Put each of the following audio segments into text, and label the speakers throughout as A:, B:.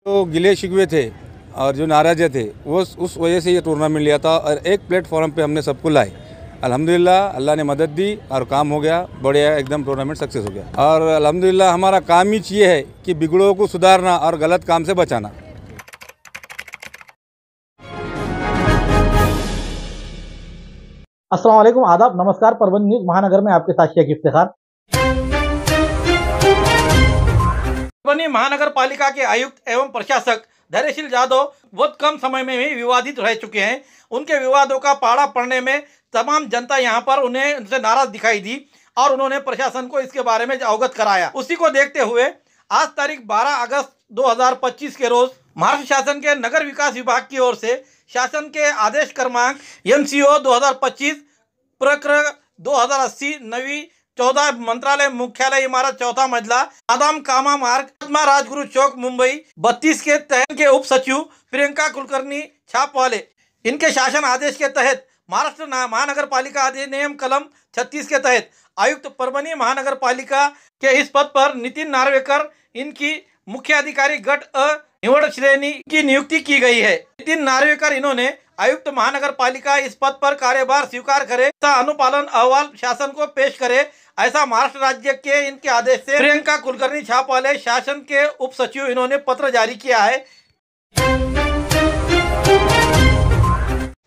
A: तो गिले शिकवे थे और जो नाराज़ थे वो उस वजह से ये टूर्नामेंट लिया था और एक प्लेटफॉर्म पे हमने सबको लाए। अल्हम्दुलिल्लाह अल्लाह ने मदद दी और काम हो गया, बढ़िया एकदम टूर्नामेंट सक्सेस हो गया। और अल्हम्दुलिल्लाह हमारा काम ही ये है कि बिगड़ों को सुधारना और गलत काम से बचाना।
B: अस्सलाम वालेकुम, आदाब, नमस्कार। परभनी न्यूज महानगर में आपके साथ शेख इफ्तिखार।
C: परभनी महानगर पालिका के आयुक्त एवं प्रशासक धैर्यशील यादव बहुत कम समय में ही विवादित रह चुके हैं। उनके विवादों का पाड़ा पड़ने में तमाम जनता यहां पर उनसे नाराज दिखाई दी और उन्होंने प्रशासन को इसके बारे में अवगत कराया। उसी को देखते हुए आज तारीख 12 अगस्त 2025 के रोज महाराष्ट्र शासन के नगर विकास विभाग की ओर से शासन के आदेश क्रमांक MCO 2025 प्रकरण 2080 नवी 14 मंत्रालय मुख्यालय इमारत चौथा मंजिला आदम कामा मार्ग महात्मा राजगुरु चौक मुंबई 32 के तहत के उप सचिव प्रियंका कुलकर्णी छापवाले इनके शासन आदेश के तहत महाराष्ट्र महानगर पालिका अधिनियम कलम 36 के तहत आयुक्त परभनी महानगर पालिका के इस पद पर नितिन नार्वेकर इनकी मुख्य अधिकारी गट अ निवड श्रेणी की नियुक्ति की गई है। नितिन नार्वेकर इन्होंने आयुक्त महानगर पालिका इस पद पर कार्यभार स्वीकार करे तथा अनुपालन अहवाल शासन को पेश करे, ऐसा महाराष्ट्र राज्य के इनके आदेश से प्रियंका कुलकर्णी छापवाले शासन के उप सचिव इन्होंने पत्र जारी किया है।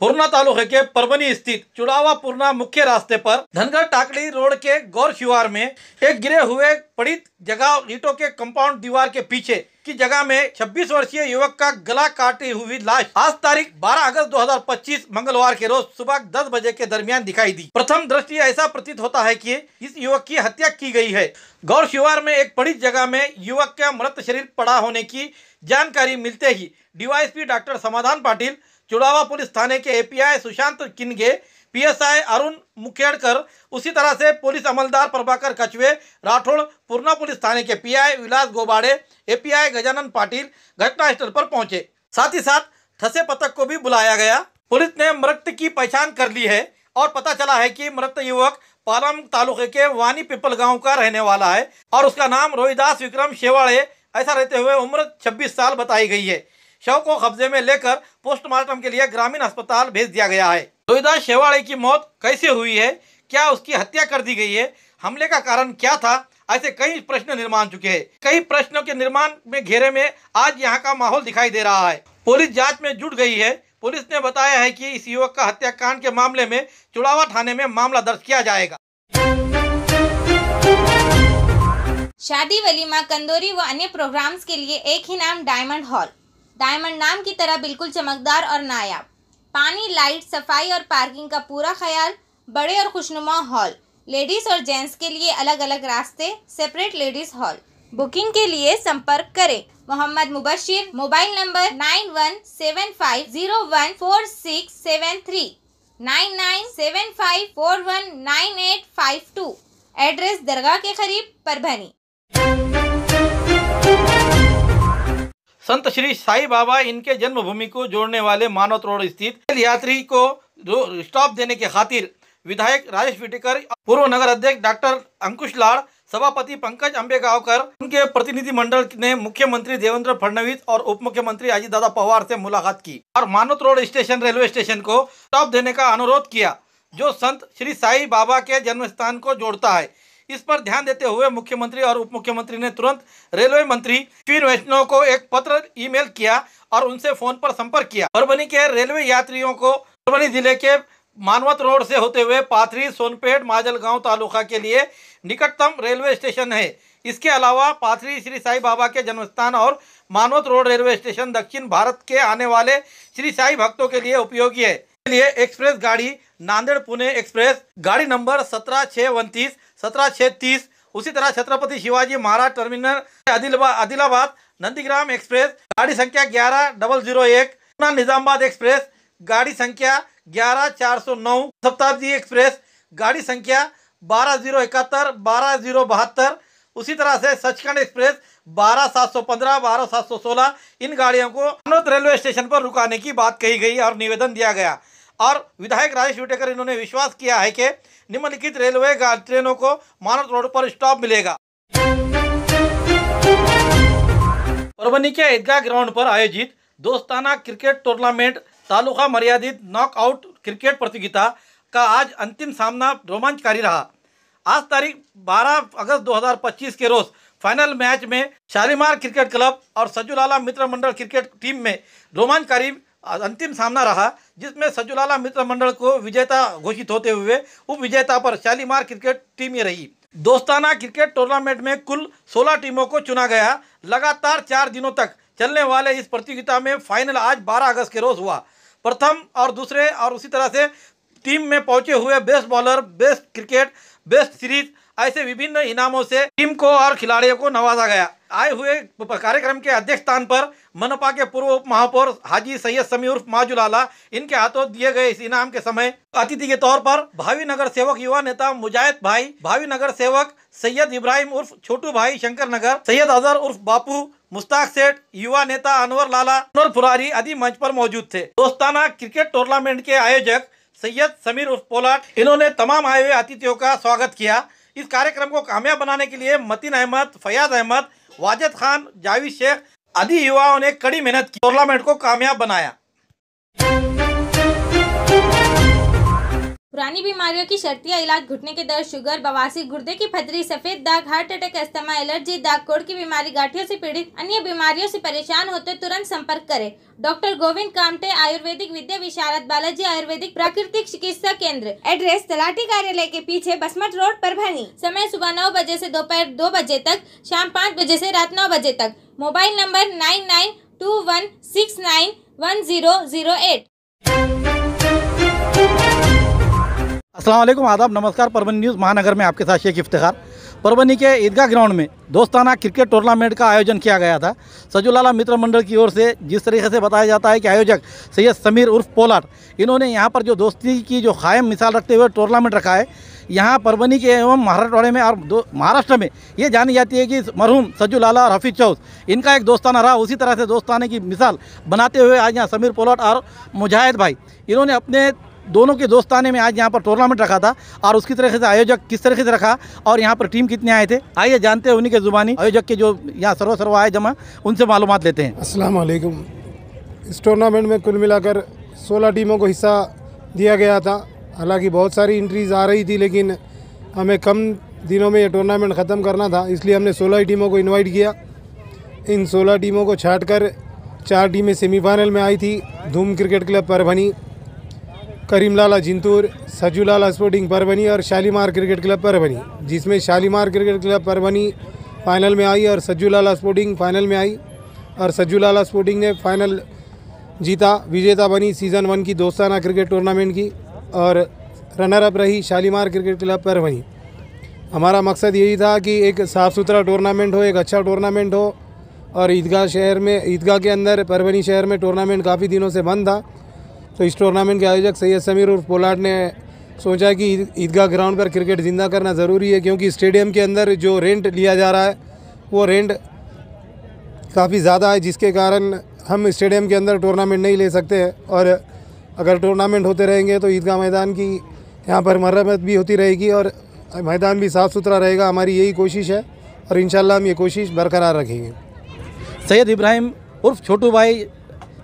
C: पूर्णा तालुके के परभनी स्थित चुड़ावा पूर्णा मुख्य रास्ते पर धनगर टाकड़ी रोड के गौर शिवार में एक गिरे हुए पड़ित जगह ईंटों के कंपाउंड दीवार के पीछे की जगह में 26 वर्षीय युवक का गला काटी हुई लाश आज तारीख 12 अगस्त 2025 मंगलवार के रोज सुबह 10 बजे के दरमियान दिखाई दी। प्रथम दृष्टि ऐसा प्रतीत होता है कि इस युवक की हत्या की गई है। गौर शिवार में एक पड़ित जगह में युवक का मृत शरीर पड़ा होने की जानकारी मिलते ही DYSP डॉक्टर समाधान पाटिल, चुड़ावा पुलिस थाने के API सुशांत किनगे, PSI अरुण मुखेड़कर, उसी तरह से पुलिस अमलदार प्रभाकर कछवे राठौड़, पूर्णा पुलिस थाने के PI विलास गोबाड़े, API गजानन पाटिल घटनास्थल पर पहुंचे। साथ ही साथ ठसे पथक को भी बुलाया गया। पुलिस ने मृत की पहचान कर ली है और पता चला है कि मृत युवक पालम तालुके के वानी पिपल गाँव का रहने वाला है और उसका नाम रोहिदास विक्रम शेवाड़े ऐसा रहते हुए उम्र 26 साल बताई गई है। शव को कब्जे में लेकर पोस्टमार्टम के लिए ग्रामीण अस्पताल भेज दिया गया है। रोहिदास शेवाड़े की मौत कैसे हुई है, क्या उसकी हत्या कर दी गई है, हमले का कारण क्या था, ऐसे कई प्रश्न निर्माण चुके हैं। कई प्रश्नों के निर्माण में घेरे में आज यहाँ का माहौल दिखाई दे रहा है। पुलिस जांच में जुट गई है। पुलिस ने बताया है कि इस युवक का हत्याकांड के मामले में चुड़ावा थाने में मामला दर्ज किया जाएगा।
D: शादी वलीमा कंदोरी व अन्य प्रोग्राम्स के लिए एक ही नाम डायमंड हॉल। डायमंड नाम की तरह बिल्कुल चमकदार और नायाब। पानी, लाइट, सफाई और पार्किंग का पूरा ख्याल। बड़े और खुशनुमा हॉल। लेडीज और जेंट्स के लिए अलग अलग रास्ते। Separate ladies hall. बुकिंग के लिए संपर्क करें Mohammad Mubashir. Mobile number 9175014673 9975419852। Address दरगाह के करीब परभनी।
C: संत श्री साई बाबा इनके जन्मभूमि को जोड़ने वाले मानवत रोड स्थित यात्री को स्टॉप देने के खातिर विधायक राजेश विटेकर, पूर्व नगर अध्यक्ष डॉक्टर अंकुश लाड़, सभापति पंकज अंबेगांवकर, उनके प्रतिनिधि मंडल ने मुख्यमंत्री देवेंद्र फडणवीस और उप मुख्यमंत्री अजित दादा पवार से मुलाकात की और मानवत रोड स्टेशन रेलवे स्टेशन को स्टॉप देने का अनुरोध किया, जो संत श्री साई बाबा के जन्म स्थान को जोड़ता है। इस पर ध्यान देते हुए मुख्यमंत्री और उप मुख्यमंत्री ने तुरंत रेलवे मंत्री अश्विनी वैष्णव को एक पत्र ईमेल किया और उनसे फोन पर संपर्क किया। परभनी के रेलवे यात्रियों को परभनी जिले के मानवत रोड से होते हुए पाथरी, सोनपेट, माजलगांव तालुका के लिए निकटतम रेलवे स्टेशन है। इसके अलावा पाथरी श्री साई बाबा के जन्मस्थान और मानवत रोड रेलवे स्टेशन दक्षिण भारत के आने वाले श्री साई भक्तों के लिए उपयोगी है। लिए एक्सप्रेस गाड़ी नांदेड़ पुणे एक्सप्रेस गाड़ी नंबर 17629, 17630, उसी तरह छत्रपति शिवाजी महाराज टर्मिनल आदिलाबाद नंदीग्राम एक्सप्रेस गाड़ी संख्या 11001, निजामाबाद एक्सप्रेस गाड़ी संख्या 11409, शताब्दी एक्सप्रेस गाड़ी संख्या 12071, 12072, उसी तरह से सचखंड एक्सप्रेस 12715, 12716 इन गाड़ियों को मानवत रेलवे स्टेशन पर रुकाने की बात कही गई और निवेदन दिया गया। और विधायक राजेश विटेकर इन्होंने विश्वास किया है कि निम्नलिखित रेलवे ट्रेनों को मानवत रोड पर स्टॉप मिलेगा। परभणी के ईदगाह ग्राउंड पर आयोजित दोस्ताना क्रिकेट टूर्नामेंट तालुका मर्यादित नॉकआउट क्रिकेट प्रतियोगिता का आज अंतिम सामना रोमांचकारी रहा। आज तारीख 12 अगस्त 2025 के रोज फाइनल मैच में शालीमार क्रिकेट क्लब और सज्जुलाला मित्र मंडल क्रिकेट टीम में रोमांचकारी अंतिम सामना रहा, जिसमें सज्जुलाला मित्र मंडल को विजेता घोषित होते हुए उप विजेता पर शालीमार क्रिकेट टीम ये रही। दोस्ताना क्रिकेट टूर्नामेंट में कुल 16 टीमों को चुना गया। लगातार 4 दिनों तक चलने वाले इस प्रतियोगिता में फाइनल आज 12 अगस्त के रोज हुआ। प्रथम और दूसरे और उसी तरह से टीम में पहुंचे हुए best bowler, best cricket, best series ऐसे विभिन्न इनामों से टीम को और खिलाड़ियों को नवाजा गया। आए हुए कार्यक्रम के अध्यक्ष स्थान पर मनपा के पूर्व उप महापौर हाजी सैयद समीर उर्फ माजुलाला, इनके हाथों दिए गए इस इनाम के समय अतिथि के तौर पर भावी नगर सेवक युवा नेता मुजाहिद भाई, भावी नगर सेवक सैयद इब्राहिम उर्फ छोटू भाई शंकर नगर, सैयद अजहर उर्फ बापू, मुश्ताक सेठ, युवा नेता अनवर लाला, अनवर फुरारी आदि मंच पर मौजूद थे। दोस्ताना क्रिकेट टूर्नामेंट के आयोजक सैयद समीर उर्फ पोलाट, इन्होंने तमाम आए हुए अतिथियों का स्वागत किया। इस कार्यक्रम को कामयाब बनाने के लिए मतीन अहमद, फयाज अहमद, वाजिद खान, जावेद शेख आदि युवाओं ने कड़ी मेहनत की, टूर्नामेंट को कामयाब बनाया।
D: पुरानी बीमारियों की शर्तिया इलाज, घुटने के दर्द, शुगर, बवासीर, गुर्दे की पथरी, सफेद दाग, हार्ट अटैक, अस्थमा, एलर्जी, दाग कोड़ की बीमारी, गांठियों से पीड़ित अन्य बीमारियों से परेशान होते तुरंत संपर्क करें। डॉक्टर गोविंद कामटे, आयुर्वेदिक विद्या विशारद, बालाजी आयुर्वेदिक प्राकृतिक चिकित्सा केंद्र। एड्रेस तलाटी कार्यालय के पीछे, बसमत रोड, परभणी। समय सुबह 9 बजे से दोपहर 2 बजे तक, शाम 5 बजे से रात 9 बजे तक। Mobile number 9921691008।
B: अस्सलाम वालेकुम, आदाब, नमस्कार। परभणी न्यूज़ महानगर में आपके साथ शेख इफ्तिखार। परभणी के ईदगाह ग्राउंड में दोस्ताना क्रिकेट टूर्नामेंट का आयोजन किया गया था। सज्जुलाला मित्र मंडल की ओर से जिस तरीके से बताया जाता है कि आयोजक सैयद समीर उर्फ पोलाट, इन्होंने यहाँ पर जो दोस्ती की जो कायम मिसाल रखते हुए टूर्नामेंट रखा है। यहाँ परभणी के एवं महाराष्ट्रवाड़े में और महाराष्ट्र में ये जानी जाती है कि मरहूम सज्जुलाला और हफीज चौथ, इनका एक दोस्ताना रहा। उसी तरह से दोस्ताने की मिसाल बनाते हुए आज यहाँ समीर पोलाट और मुजाहिद भाई, इन्होंने अपने दोनों के दोस्ताने में आज यहाँ पर टूर्नामेंट रखा था। और उसकी तरीके से आयोजक किस तरीके से रखा और यहाँ पर टीम कितने आए थे, आइए जानते हैं उन्हीं के ज़ुबानी आयोजक के जो यहाँ सर्व आए जमा, उनसे मालूमात लेते हैं।
E: अस्सलाम वालेकुम। इस टूर्नामेंट में कुल मिलाकर 16 टीमों को हिस्सा दिया गया था। हालांकि बहुत सारी एंट्रीज आ रही थी, लेकिन हमें कम दिनों में ये टूर्नामेंट ख़त्म करना था, इसलिए हमने 16 टीमों को इन्वाइट किया। इन 16 टीमों को छाँट कर 4 टीमें सेमीफाइनल में आई थी। Dhoom cricket club Parbhani, Karimlala Jintur, Sajjulala sporting Parbhani और शालीमार क्रिकेट क्लब परभनी, जिसमें Shalimar cricket club Parbhani final में आई और सज्जुलाला स्पोर्टिंग फाइनल में आई। और सज्जुलाला स्पोर्टिंग ने फाइनल जीता, विजेता बनी सीज़न 1 की दोस्ताना क्रिकेट टूर्नामेंट की, और रनर अप रही शालीमार क्रिकेट क्लब परभनी। हमारा मकसद यही था कि एक साफ़ सुथरा टूर्नामेंट हो, एक अच्छा टूर्नामेंट हो। और ईदगाह के अंदर परभनी शहर में टूर्नामेंट काफ़ी दिनों से बंद था, तो इस टूर्नामेंट के आयोजक सैयद समीर उर्फ पोलाट ने सोचा कि ईदगाह ग्राउंड पर क्रिकेट ज़िंदा करना ज़रूरी है, क्योंकि स्टेडियम के अंदर जो रेंट लिया जा रहा है वो रेंट काफ़ी ज़्यादा है, जिसके कारण हम स्टेडियम के अंदर टूर्नामेंट नहीं ले सकते हैं। और अगर टूर्नामेंट होते रहेंगे तो ईदगाह मैदान की यहाँ पर मरम्मत भी होती रहेगी और मैदान भी साफ़ सुथरा रहेगा। हमारी यही कोशिश है और इंशाल्लाह हम ये कोशिश बरकरार रखेंगे।
B: सैयद इब्राहिम उर्फ छोटू भाई,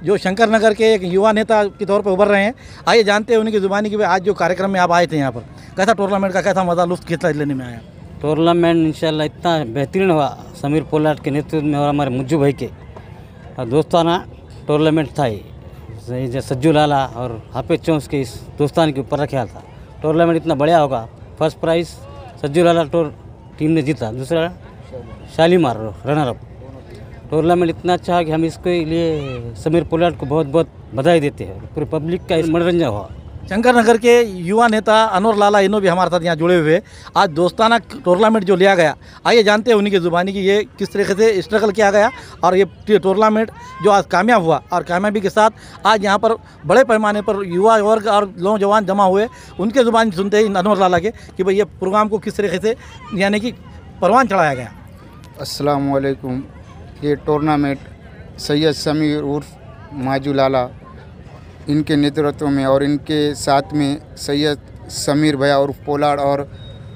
B: जो शंकर नगर के एक युवा नेता के तौर पर उभर रहे हैं, आइए जानते हैं उनकी ज़ुबानी की आज जो कार्यक्रम में आप आए थे यहाँ पर, कैसा टूर्नामेंट का कैसा मज़ा लुत्फ़ कितना लेने में आया?
F: टूर्नामेंट इंशाल्लाह इतना बेहतरीन हुआ समीर पोलाट के नेतृत्व में और हमारे मुज्जू भाई के दोस्ताना टूर्नामेंट था। ये सज्जुलाला और हाफिज चौथ के इस दोस्तान के ऊपर रखा था। टूर्नामेंट इतना बढ़िया होगा। फर्स्ट प्राइज़ सज्जुलाला टीम ने जीता, दूसरा शालीमार रनर अप। टूर्नामेंट इतना अच्छा है कि हम इसके लिए समीर पोलाट को बहुत बहुत बधाई देते हैं। पूरे पब्लिक का मनोरंजन हुआ।
B: शंकर नगर के युवा नेता अनवर लाला, इन्हों भी हमारे साथ यहाँ जुड़े हुए। आज दोस्ताना टूर्नामेंट जो लिया गया, आइए जानते हैं उन्हीं की ज़ुबानी की ये किस तरीके से स्ट्रगल किया गया और ये टूर्नामेंट जो आज कामयाब हुआ, और कामयाबी के साथ आज यहाँ पर बड़े पैमाने पर युवा वर्ग और नौजवान जमा हुए। उनके ज़ुबान सुनते ही अनवर लाला के कि भाई ये प्रोग्राम को किस तरीके से यानी कि परवान चढ़ाया गया।
G: अस्सलाम वालेकुम। ये टूर्नामेंट सैयद समीर उर्फ माजुलाला इनके नेतृत्व में और इनके साथ में सैयद समीर भैया उर्फ पोलाट और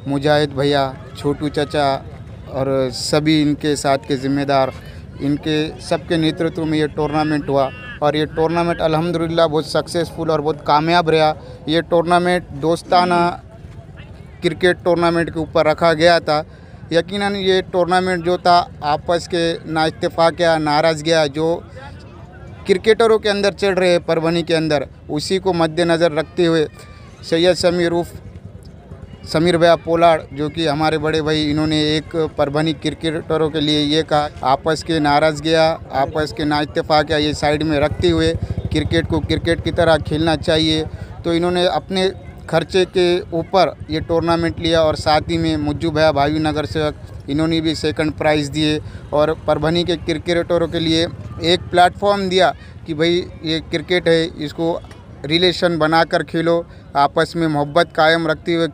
G: मुजाहिद भैया, छोटू चाचा और सभी इनके साथ के ज़िम्मेदार, इनके सबके नेतृत्व में ये टूर्नामेंट हुआ और ये टूर्नामेंट अल्हम्दुलिल्लाह बहुत सक्सेसफुल और बहुत कामयाब रहा। ये टूर्नामेंट दोस्ताना क्रिकेट टूर्नामेंट के ऊपर रखा गया था। यकीनन ये टूर्नामेंट जो था आपस के नाइत्तेफाकिया नाराज़गियाँ जो क्रिकेटरों के अंदर चल रहे हैं परभनी के अंदर, उसी को मद्देनज़र रखते हुए सैयद समीर उर्फ समीर भैया पोलार्ड जो कि हमारे बड़े भाई, इन्होंने एक परभनी क्रिकेटरों के लिए ये कहा आपस के नाराज़गियाँ आपस के नाइत्तेफाकियाँ ये साइड में रखते हुए क्रिकेट को क्रिकेट की तरह खेलना चाहिए। तो इन्होंने अपने खर्चे के ऊपर ये टूर्नामेंट लिया और साथ ही में मुज्जू भैया भावी नगर सेवक इन्होंने भी सेकंड प्राइज़ दिए और परभनी के क्रिकेटरों के लिए एक प्लेटफॉर्म दिया कि भाई ये क्रिकेट है, इसको रिलेशन बनाकर खेलो, आपस में मोहब्बत कायम रखते हुए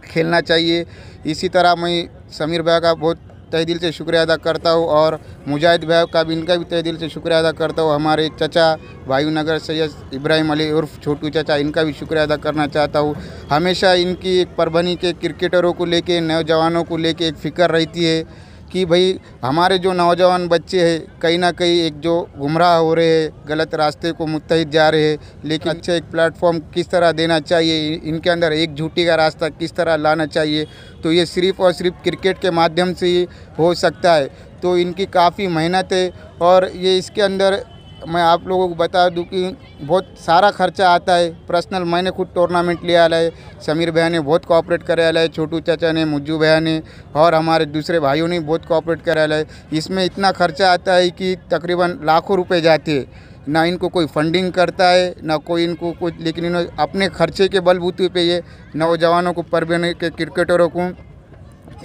G: खेलना चाहिए। इसी तरह मैं समीर भैया का बहुत तहे दिल से शुक्रिया अदा करता हूँ और मुजाहिद भैया का भी, इनका भी तहे दिल से शुक्रिया अदा करता हूँ। हमारे चचा भाई नगर सैयद इब्राहिम अली उर्फ छोटू चचा, इनका भी शुक्रिया अदा करना चाहता हूँ। हमेशा इनकी एक परभनी के क्रिकेटरों को लेके, नौजवानों को लेके एक फ़िक्र रहती है कि भाई हमारे जो नौजवान बच्चे हैं कहीं ना कहीं एक जो गुमराह हो रहे हैं, गलत रास्ते को मुत्तहिद जा रहे हैं, लेकिन अच्छा एक प्लेटफॉर्म किस तरह देना चाहिए, इनके अंदर एक झूठी का रास्ता किस तरह लाना चाहिए, तो ये सिर्फ़ और सिर्फ क्रिकेट के माध्यम से ही हो सकता है। तो इनकी काफ़ी मेहनत है और ये इसके अंदर मैं आप लोगों को बता दूं कि बहुत सारा खर्चा आता है। पर्सनल मैंने खुद टूर्नामेंट लिया है, समीर भैया ने बहुत कोऑपरेट कराया है, छोटू चाचा ने, मुज्जू भैया ने और हमारे दूसरे भाइयों ने बहुत कोऑपरेट कराया है। इसमें इतना खर्चा आता है कि तकरीबन लाखों रुपए जाते हैं, ना इनको कोई फंडिंग करता है ना कोई इनको कुछ, लेकिन इन्होंने अपने खर्चे के बलबूते पे ये नौजवानों को, परभनी के क्रिकेटरों को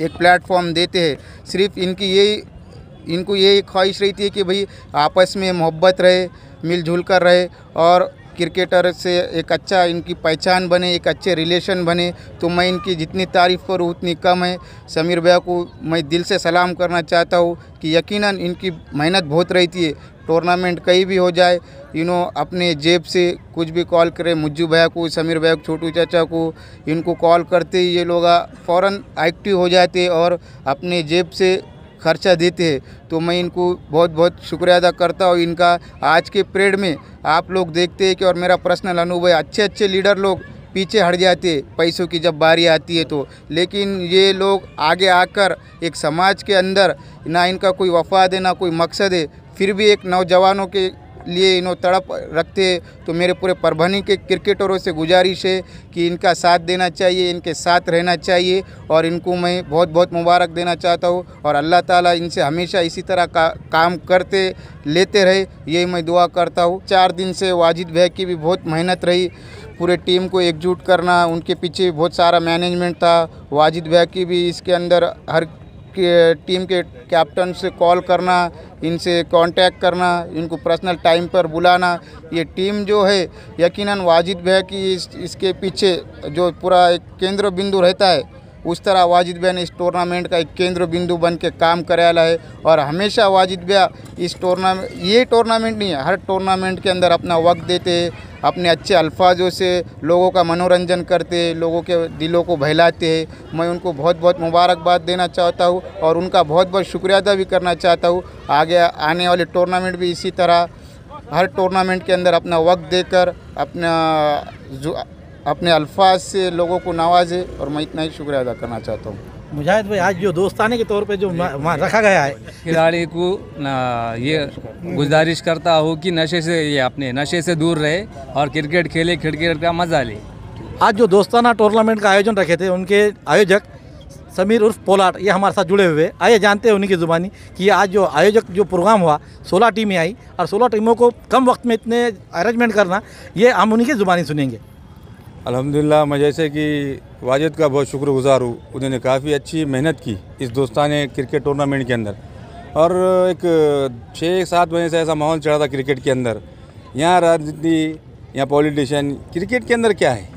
G: एक प्लेटफॉर्म देते हैं। सिर्फ इनको यही ख्वाहिश रहती है कि भाई आपस में मोहब्बत रहे, मिलजुल कर रहे और क्रिकेटर से एक अच्छा इनकी पहचान बने, एक अच्छे रिलेशन बने। तो मैं इनकी जितनी तारीफ़ करूँ उतनी कम है। समीर भैया को मैं दिल से सलाम करना चाहता हूँ कि यकीनन इनकी मेहनत बहुत रहती है। टूर्नामेंट कहीं भी हो जाए, अपने जेब से कुछ भी कॉल करें, मुज्जू भैया को, समीर भैया को, छोटू चाचा को, इनको कॉल करते ही ये लोग फ़ौरन एक्टिव हो जाते और अपने जेब से खर्चा देते हैं। तो मैं इनको बहुत बहुत शुक्रिया अदा करता हूँ। इनका आज के पीरियड में आप लोग देखते हैं कि, और मेरा पर्सनल अनुभव है, अच्छे अच्छे लीडर लोग पीछे हट जाते पैसों की जब बारी आती है तो, लेकिन ये लोग आगे आकर एक समाज के अंदर ना इनका कोई वफाद है ना कोई मकसद है, फिर भी एक नौजवानों के लिए इन्हों तड़प रखते। तो मेरे पूरे परभनी के क्रिकेटरों से गुजारिश है कि इनका साथ देना चाहिए, इनके साथ रहना चाहिए और इनको मैं बहुत बहुत मुबारक देना चाहता हूँ और अल्लाह ताला इनसे हमेशा इसी तरह का काम करते लेते रहे, यही मैं दुआ करता हूँ। 4 दिन से वाजिद भैया की भी बहुत मेहनत रही, पूरे टीम को एकजुट करना, उनके पीछे बहुत सारा मैनेजमेंट था। वाजिद भैया की भी इसके अंदर हर टीम के कैप्टन से कॉल करना, इनसे कांटेक्ट करना, इनको पर्सनल टाइम पर बुलाना, ये टीम जो है यकीनन वाजिद भैया की इसके पीछे जो पूरा एक केंद्र बिंदु रहता है, उस तरह वाजिद भैया ने इस टूर्नामेंट का एक केंद्र बिंदु बन के काम कराया है। और हमेशा वाजिद भैया इस ये टूर्नामेंट नहीं है, हर टूर्नामेंट के अंदर अपना वक्त देते, अपने अच्छे अल्फाजों से लोगों का मनोरंजन करते, लोगों के दिलों को बहलाते हैं। मैं उनको बहुत बहुत मुबारकबाद देना चाहता हूँ और उनका बहुत बहुत शुक्रिया अदा भी करना चाहता हूँ। आगे आने वाले टूर्नामेंट भी इसी तरह हर टूर्नामेंट के अंदर अपना वक्त देकर अपने अल्फाज से लोगों को नवाजे और मैं इतना ही शुक्रिया अदा करना चाहता हूँ।
B: मुजाहिद भाई, आज जो दोस्ताने के तौर पे जो वहाँ रखा गया है,
H: खिलाड़ी को ये गुजारिश करता हूँ कि नशे से दूर रहे और क्रिकेट खेले, क्रिकेट का मजा ले।
B: आज जो दोस्ताना टूर्नामेंट का आयोजन रखे थे, उनके आयोजक समीर उर्फ पोलार्ड ये हमारे साथ जुड़े हुए। आइए जानते हैं उन्हीं की ज़ुबानी कि आज जो आयोजक जो प्रोग्राम हुआ, 16 टीमें आई और 16 टीमों को कम वक्त में इतने अरेंजमेंट करना, ये हम उन्हीं की ज़ुबानी सुनेंगे।
A: अल्हम्दुलिल्लाह, मैं जैसे कि वाजिद का बहुत शुक्रगुज़ार हूँ। उन्होंने काफ़ी अच्छी मेहनत की इस दोस्ताने क्रिकेट टूर्नामेंट के अंदर और एक 6-7 महीने से ऐसा माहौल चला था क्रिकेट के अंदर। यहाँ राजनीति, यहाँ पॉलिटिशियन, क्रिकेट के अंदर क्या है,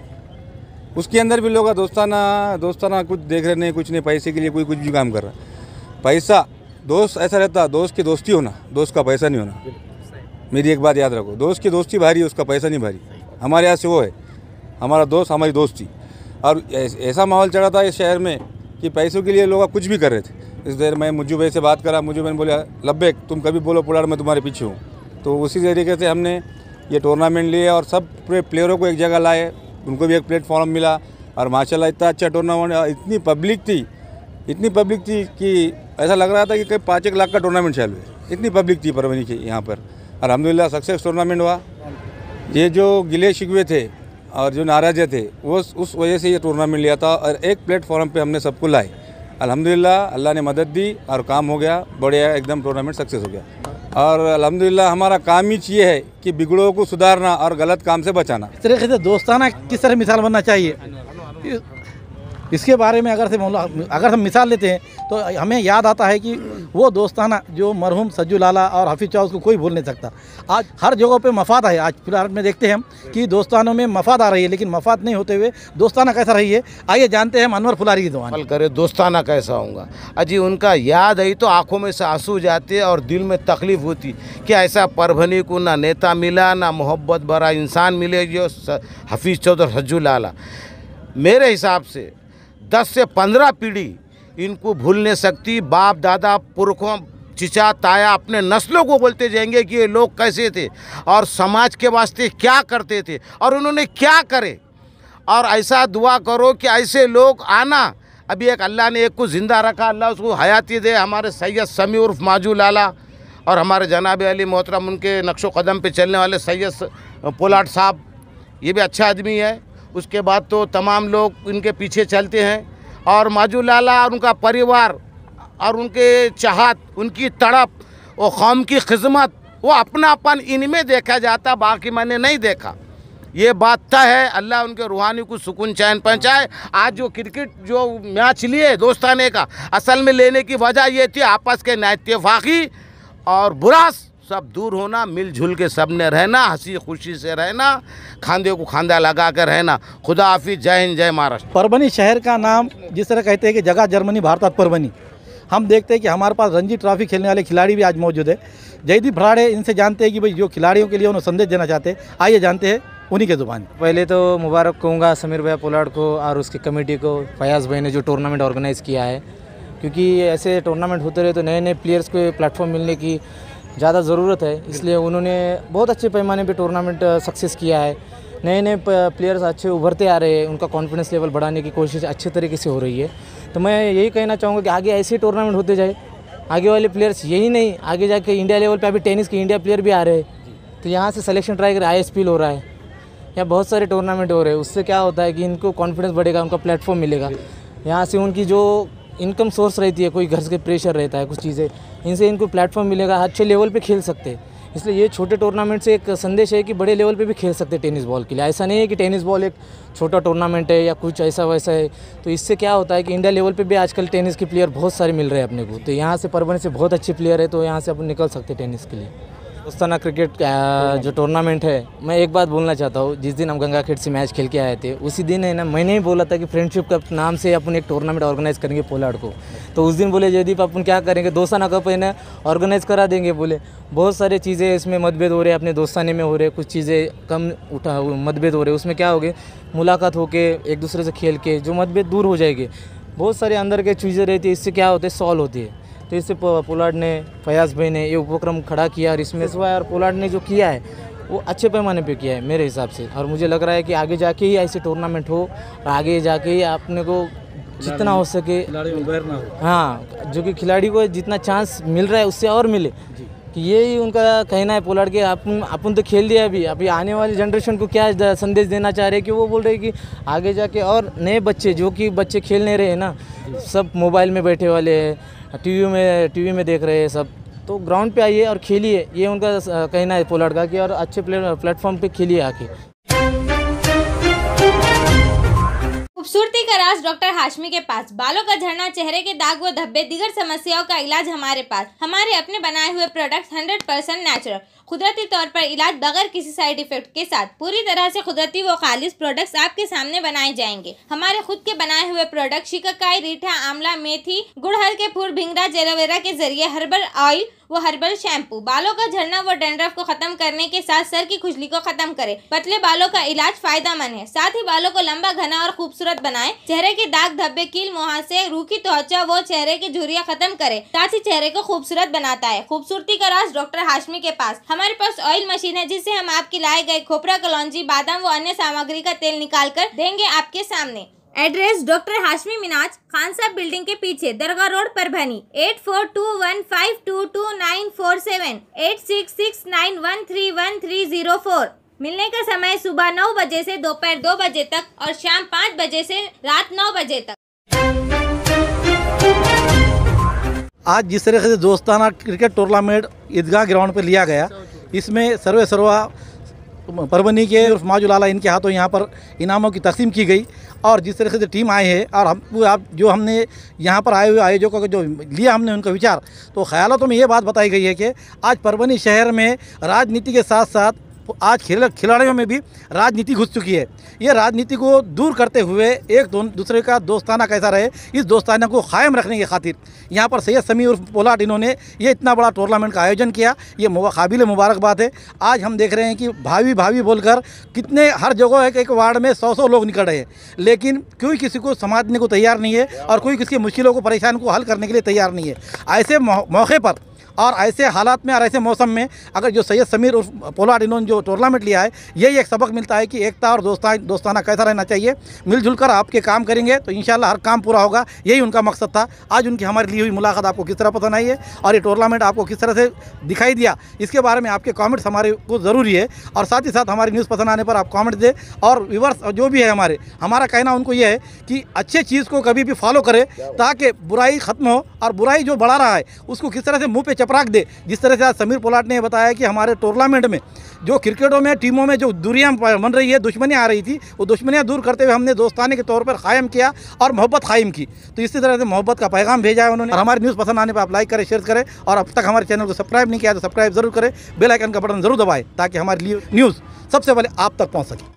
A: उसके अंदर भी लोग दोस्ताना कुछ देख रहे नहीं, कुछ नहीं, पैसे के लिए कोई कुछ भी काम कर रहा। पैसा दोस्त ऐसा रहता, दोस्त की दोस्ती होना, दोस्त का पैसा नहीं होना। मेरी एक बात याद रखो, दोस्त की दोस्ती भारी है, उसका पैसा नहीं भारी। हमारे यहाँ से वो है, हमारा दोस्त हमारी दोस्ती। और ऐसा माहौल चढ़ा था इस शहर में कि पैसों के लिए लोग कुछ भी कर रहे थे। इस देर मैं मुज्जू भाई से बात करा, मुज्जू भाई ने बोला लब्बेक तुम कभी बोलो पोलार्ड मैं तुम्हारे पीछे हूँ। तो उसी तरीके से हमने ये टूर्नामेंट लिए और सब पूरे प्लेयरों को एक जगह लाए, उनको भी एक प्लेटफॉर्म मिला और माशाल्लाह इतना अच्छा टूर्नामेंट, इतनी पब्लिक थी कि ऐसा लग रहा था कि कहीं 5-1 लाख का टूर्नामेंट चालू है, इतनी पब्लिक थी परवनी की यहाँ पर। अल्हम्दुलिल्लाह सक्सेस टूर्नामेंट हुआ। ये जो गिले शिकवे थे और जो नाराज़े थे वो उस वजह से ये टूर्नामेंट लिया था और एक प्लेटफॉर्म पे हमने सबको लाए। अल्हम्दुलिल्लाह अल्लाह ने मदद दी और काम हो गया, बढ़िया एकदम टूर्नामेंट सक्सेस हो गया। और अल्हम्दुलिल्लाह हमारा काम ही ये है कि बिगड़ों को सुधारना और गलत काम से बचाना।
B: इस तरीके से दोस्ताना किस तरह मिसाल बनना चाहिए, इसके बारे में अगर हम मिसाल लेते हैं तो हमें याद आता है कि वो दोस्ताना जो मरहूम सज्जू लाला और हफीज़ शाह उसको कोई भूल नहीं सकता। आज हर जगह पे मफाद है, आज फिलहाल में देखते हैं हम कि दोस्तानों में मफाद आ रही है, लेकिन मफाद नहीं होते हुए दोस्ताना कैसा रही है, आइए जानते हैं हम अनवर फुलारी की जुबान।
I: करे दोस्ताना कैसा होगा अजी, उनका याद आई तो आंखों में से आंसू जाते और दिल में तकलीफ़ होती कि ऐसा परभनी को ना नेता मिला ना मोहब्बत भरा इंसान मिले जो हफीज़ चौधरी सज्जू लाला। मेरे हिसाब से 10 से 15 पीढ़ी इनको भूल नहीं सकती। बाप दादा पुरखों चिचा ताया अपने नस्लों को बोलते जाएंगे कि ये लोग कैसे थे और समाज के वास्ते क्या करते थे और उन्होंने क्या करे। और ऐसा दुआ करो कि ऐसे लोग आना। अभी एक अल्लाह ने एक को ज़िंदा रखा, अल्लाह उसको हयाती दे, हमारे सैयद समी उर्फ माजू लाला और हमारे जनाब अली मोहतरम उनके नक्शो कदम पे चलने वाले सैयद पोलार्ड साहब, ये भी अच्छा आदमी है। उसके बाद तो तमाम लोग इनके पीछे चलते हैं और माजू लाला और उनका परिवार और उनके चाहत, उनकी तड़प, वो कौम की खिदमत, वो अपनापन इनमें देखा जाता, बाकी मैंने नहीं देखा। ये बात तय है। अल्लाह उनके रूहानी को सुकून चैन पहुँचाए। आज जो क्रिकेट जो मैच लिए दोस्ताने का, असल में लेने की वजह ये थी आपस के नाइत्तेफाकी और बुरा सब दूर होना, मिलजुल के सब ने रहना, हंसी खुशी से रहना, खांदे को खांदा लगा कर रहना। खुदा हाफिज, जय हिंद, जय महाराष्ट्र।
B: परभनी शहर का नाम जिस तरह कहते हैं कि जगह जर्मनी भारतात परभनी, हम देखते हैं कि हमारे पास रणजी ट्रॉफी खेलने वाले खिलाड़ी भी आज मौजूद है। जयदीप भराड़े, इनसे जानते हैं कि भाई जो खिलाड़ियों के लिए उन्होंने संदेश देना चाहते हैं, आइए जानते हैं उन्हीं के ज़ुबान।
J: पहले तो मुबारक कहूँगा समीर भैया पोलार्ड को और उसकी कमेटी को, फयाज़ भाई ने जो टूर्नामेंट ऑर्गेनाइज़ किया है, क्योंकि ऐसे टूर्नामेंट होते रहे तो नए नए प्लेयर्स को प्लेटफॉर्म मिलने की ज़्यादा ज़रूरत है। इसलिए उन्होंने बहुत अच्छे पैमाने पे टूर्नामेंट सक्सेस किया है। नए नए प्लेयर्स अच्छे उभरते आ रहे हैं, उनका कॉन्फिडेंस लेवल बढ़ाने की कोशिश अच्छे तरीके से हो रही है। तो मैं यही कहना चाहूँगा कि आगे ऐसे टूर्नामेंट होते जाए, आगे वाले प्लेयर्स यही नहीं, आगे जाके इंडिया लेवल पे अभी टेनिस के इंडिया प्लेयर भी आ रहे हैं, तो यहाँ से सिलेक्शन ट्राई कर ISPL हो रहा है, यहाँ बहुत सारे टूर्नामेंट हो रहे हैं। उससे क्या होता है कि इनको कॉन्फिडेंस बढ़ेगा, उनका प्लेटफॉर्म मिलेगा। यहाँ से उनकी जो इनकम सोर्स रहती है, कोई घर से प्रेशर रहता है, कुछ चीज़ें, इनसे इनको प्लेटफॉर्म मिलेगा, अच्छे लेवल पे खेल सकते हैं। इसलिए ये छोटे टूर्नामेंट से एक संदेश है कि बड़े लेवल पे भी खेल सकते हैं टेनिस बॉल के लिए। ऐसा नहीं है कि टेनिस बॉल एक छोटा टूर्नामेंट है या कुछ ऐसा वैसा है। तो इससे क्या होता है कि इंडिया लेवल पे भी आजकल टेनिस के प्लेयर बहुत सारे मिल रहे हैं अपने को। तो यहाँ से परभनी से बहुत अच्छे प्लेयर है, तो यहाँ से अपन निकल सकते हैं टेनिस के लिए। दोस्ताना क्रिकेट जो टूर्नामेंट है, मैं एक बात बोलना चाहता हूँ। जिस दिन हम गंगाखेड़ से मैच खेल के आए थे, उसी दिन है ना, मैंने ही बोला था कि फ्रेंडशिप कप नाम से अपन एक टूर्नामेंट ऑर्गेनाइज करेंगे पोलार्ड को। तो उस दिन बोले जयदीप अपन क्या करेंगे, दोस्ताना कप है ना ऑर्गेनाइज करा देंगे। बोले बहुत सारी चीज़ें इसमें मतभेद हो रहे हैं, अपने दोस्ताने में हो रहे, कुछ चीज़ें कम मतभेद हो रहे, उसमें क्या हो गए, मुलाकात होके एक दूसरे से खेल के जो मतभेद दूर हो जाएंगे। बहुत सारे अंदर के चीज़ें रहती है, इससे क्या होता है, सॉल्व होती है। तो इससे पोलार्ड ने, फयाज़ भाई ने ये उपक्रम खड़ा किया और इसमें सिवाय और पोलार्ड ने जो किया है वो अच्छे पैमाने पे किया है मेरे हिसाब से। और मुझे लग रहा है कि आगे जाके ही ऐसे टूर्नामेंट हो और आगे जाके ही अपने को जितना हो सके, हाँ, जो कि खिलाड़ी को जितना चांस मिल रहा है उससे और मिले, कि यही उनका कहना है पोलार्ड के। अपन तो खेल दिया अभी आने वाली जनरेशन को क्या संदेश देना चाह रहे हैं कि वो बोल रहे हैं कि आगे जाके और नए बच्चे, जो कि बच्चे खेल नहीं रहे हैं ना, सब मोबाइल में बैठे वाले हैं, टीवी में देख रहे हैं सब, तो ग्राउंड पे आइए और खेलिए, ये उनका कहना है पोलार्ड का, कि और अच्छे प्लेटफॉर्म पे खेलिए आके।
D: खूबसूरती का राज डॉक्टर हाशमी के पास। बालों का झड़ना, चेहरे के दाग व धब्बे, दीगर समस्याओं का इलाज हमारे पास। हमारे अपने बनाए हुए प्रोडक्ट्स 100% नेचुरल कुदरती तौर पर इलाज बगैर किसी साइड इफेक्ट के साथ पूरी तरह से कुदरती व खालिश प्रोडक्ट्स आपके सामने बनाए जाएंगे। हमारे खुद के बनाए हुए प्रोडक्ट शिकाकाई, रीठा, आंवला, मेथी, गुड़हल के फूल, भिंगराज, एलोवेरा के जरिए हर्बल ऑयल वो हर्बल शैम्पू बालों का झड़ना व डैंड्रफ को खत्म करने के साथ सर की खुजली को खत्म करे। पतले बालों का इलाज फायदेमंद है, साथ ही बालों को लंबा, घना और खूबसूरत बनाए। चेहरे के दाग, धब्बे, कील, मुहासे, रूखी त्वचा वो चेहरे की झुर्रियां खत्म करे, साथ ही चेहरे को खूबसूरत बनाता है। खूबसूरती का राज डॉक्टर हाशमी के पास। हमारे पास ऑयल मशीन है जिससे हम आपके लाए गए खोपरा, कलौंजी, बादाम व अन्य सामग्री का तेल निकाल कर देंगे आपके सामने। एड्रेस डॉक्टर हाशमी मिनाज, खान साहब बिल्डिंग के पीछे, दरगाह रोड, परभनी। 8421522947 8669131304। मिलने का समय सुबह 9 बजे से दोपहर 2 बजे तक और शाम 5 बजे से रात 9 बजे तक।
B: आज जिस तरीके से दोस्ताना क्रिकेट टूर्नामेंट ईदगाह ग्राउंड पर लिया गया, इसमें सर्वा परभनी के माजुलाला इनके हाथों यहाँ पर इनामों की तकसीम की गई। और जिस तरीके से टीम आए हैं और हमने यहाँ पर आए हुए आयोजकों का जो लिया हमने उनका विचार, तो ख्यालों में ये बात बताई गई है कि आज परभनी शहर में राजनीति के साथ साथ आज खिलाड़ियों में भी राजनीति घुस चुकी है। ये राजनीति को दूर करते हुए एक दूसरे का दोस्ताना कैसा रहे, इस दोस्ताना को कायम रखने की खातिर यहाँ पर सैयद समीर उर्फ पोलार्ड इन्होंने ये इतना बड़ा टूर्नामेंट का आयोजन किया। ये काबिल मुबारकबाद है। आज हम देख रहे हैं कि भावी बोलकर कितने हर जगह एक वार्ड में 100 लोग निकल रहे हैं, लेकिन कोई किसी को समझने को तैयार नहीं है और कोई किसी मुश्किलों को, परेशान को हल करने के लिए तैयार नहीं है। ऐसे मौके पर और ऐसे हालात में और ऐसे मौसम में अगर जो सैयद समीर उर्फ पोलार्ड इन्होंने जो टूर्नामेंट लिया है, यही एक सबक मिलता है कि एकता और दोस्ताना कैसा रहना चाहिए। मिलजुल कर आपके काम करेंगे तो इंशाल्लाह हर काम पूरा होगा, यही उनका मकसद था। आज उनकी हमारी ली हुई मुलाकात आपको किस तरह पसंद आई है और ये टूर्नामेंट आपको किस तरह से दिखाई दिया, इसके बारे में आपके कॉमेंट्स हमारे को ज़रूरी है। और साथ ही साथ हमारी न्यूज़ पसंद आने पर आप कॉमेंट दें। और व्यूअर्स जो भी है हमारा कहना उनको ये है कि अच्छे चीज़ को कभी भी फॉलो करें ताकि बुराई ख़त्म हो, और बुराई जो बढ़ा रहा है उसको किस तरह से मुँह पे चपराक दे। जिस तरह से आज समीर पोलार्ड ने बताया कि हमारे टूर्नामेंट में जो क्रिकेटों में टीमों में जो दूरियां बन रही है, दुश्मनियां आ रही थी, वो दुश्मनियां दूर करते हुए हमने दोस्ताने के तौर पर कायम किया और मोहब्बत कायम की। तो इसी तरह से मोहब्बत का पैगाम भेजा है उन्होंने। और हमारी न्यूज़ पसंद आने पर आप लाइक करें, शेयर करें, और अब तक हमारे चैनल को सब्सक्राइब नहीं किया तो सब्सक्राइब जरूर करें, बेल आइकन का बटन जरूर दबाएं ताकि हमारी न्यूज़ सबसे पहले आप तक पहुँच सके।